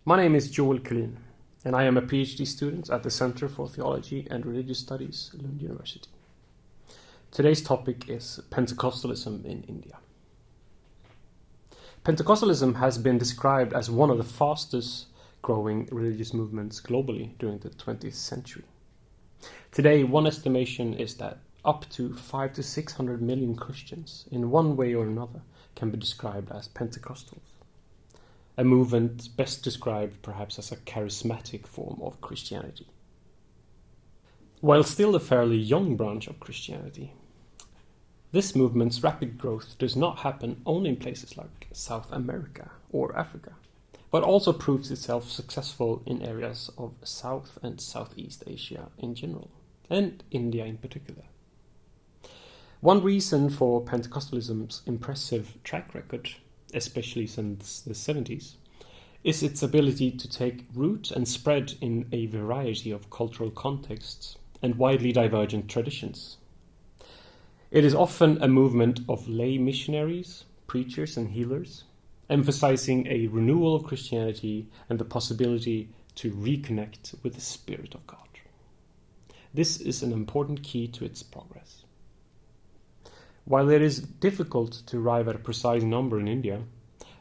My name is Kuhlin, and I am a PhD student at the Center for Theology and Religious Studies, Lund University. Today's topic is Pentecostalism in India. Pentecostalism has been described as one of the fastest growing religious movements globally during the 20th century. Today, one estimation is that up to 500 to 600 million Christians, in one way or another, can be described as Pentecostals. A movement best described perhaps as a charismatic form of Christianity. While still a fairly young branch of Christianity, this movement's rapid growth does not happen only in places like South America or Africa, but also proves itself successful in areas of South and Southeast Asia in general, and India in particular. One reason for Pentecostalism's impressive track record, especially since the 70s, is its ability to take root and spread in a variety of cultural contexts and widely divergent traditions. It is often a movement of lay missionaries, preachers and healers, emphasizing a renewal of Christianity and the possibility to reconnect with the Spirit of God. This is an important key to its progress. While it is difficult to arrive at a precise number in India,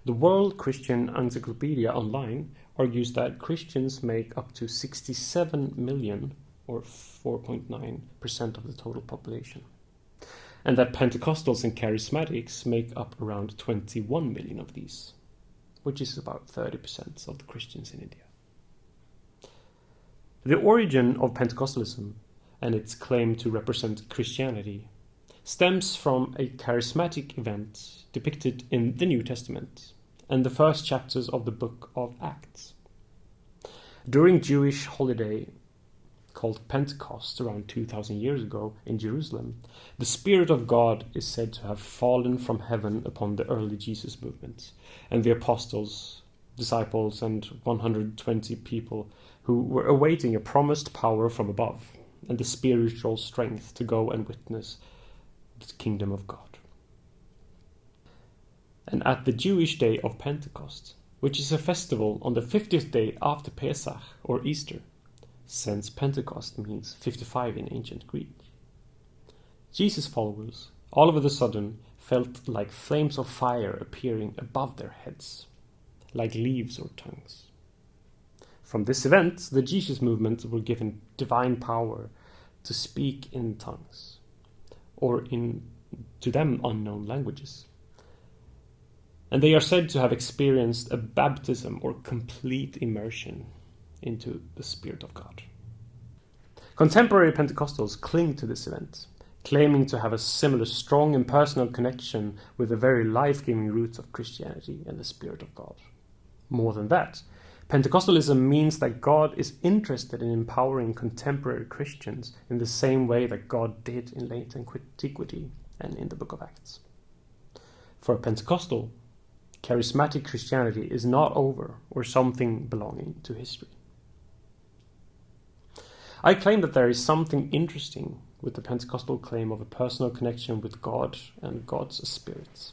the World Christian Encyclopedia Online argues that Christians make up to 67 million, or 4.9% of the total population, and that Pentecostals and Charismatics make up around 21 million of these, which is about 30% of the Christians in India. The origin of Pentecostalism and its claim to represent Christianity stems from a charismatic event depicted in the New Testament and the first chapters of the book of Acts. During Jewish holiday called Pentecost around 2,000 years ago in Jerusalem, the Spirit of God is said to have fallen from heaven upon the early Jesus movement and the apostles, disciples, and 120 people who were awaiting a promised power from above and the spiritual strength to go and witness the kingdom of God. And at the Jewish day of Pentecost, which is a festival on the 50th day after Pesach or Easter, since Pentecost means 55 in ancient Greek, Jesus' followers all of a sudden felt like flames of fire appearing above their heads, like leaves or tongues. From this event, the Jesus movement were given divine power to speak in tongues, or in, to them, unknown languages. And they are said to have experienced a baptism or complete immersion into the Spirit of God. Contemporary Pentecostals cling to this event, claiming to have a similar strong and personal connection with the very life-giving roots of Christianity and the Spirit of God. More than that, Pentecostalism means that God is interested in empowering contemporary Christians in the same way that God did in late antiquity and in the book of Acts. For a Pentecostal, charismatic Christianity is not over or something belonging to history. I claim that there is something interesting with the Pentecostal claim of a personal connection with God and God's Spirit.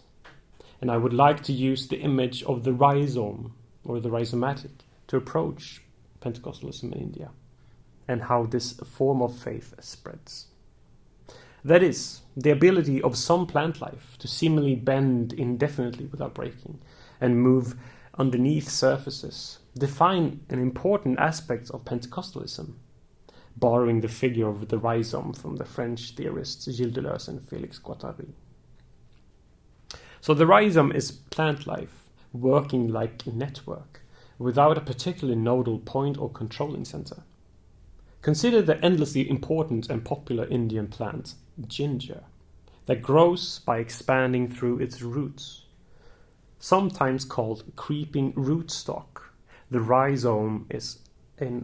And I would like to use the image of the rhizome or the rhizomatic to approach Pentecostalism in India and how this form of faith spreads. That is, the ability of some plant life to seemingly bend indefinitely without breaking and move underneath surfaces define an important aspect of Pentecostalism, borrowing the figure of the rhizome from the French theorists Gilles Deleuze and Félix Guattari. So the rhizome is plant life working like a network without a particular nodal point or controlling center. Consider the endlessly important and popular Indian plant, ginger, that grows by expanding through its roots. Sometimes called creeping rootstock, the rhizome is a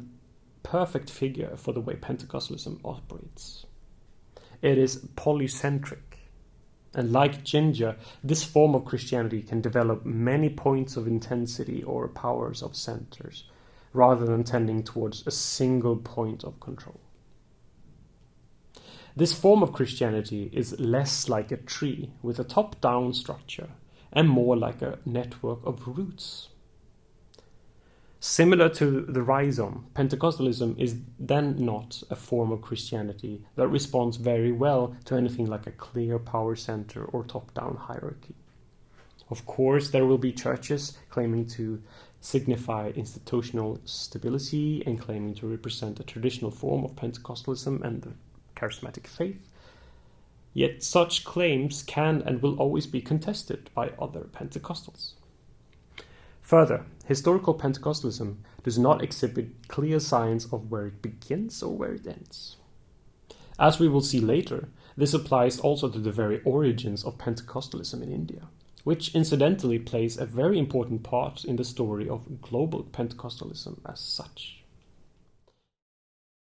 perfect figure for the way Pentecostalism operates. It is polycentric, and like ginger, this form of Christianity can develop many points of intensity or powers of centers, rather than tending towards a single point of control. This form of Christianity is less like a tree with a top-down structure and more like a network of roots. Similar to the rhizome, Pentecostalism is then not a form of Christianity that responds very well to anything like a clear power center or top-down hierarchy. Of course, there will be churches claiming to signify institutional stability and claiming to represent a traditional form of Pentecostalism and the charismatic faith. Yet such claims can and will always be contested by other Pentecostals. Further, historical Pentecostalism does not exhibit clear signs of where it begins or where it ends. As we will see later, this applies also to the very origins of Pentecostalism in India, which incidentally plays a very important part in the story of global Pentecostalism as such.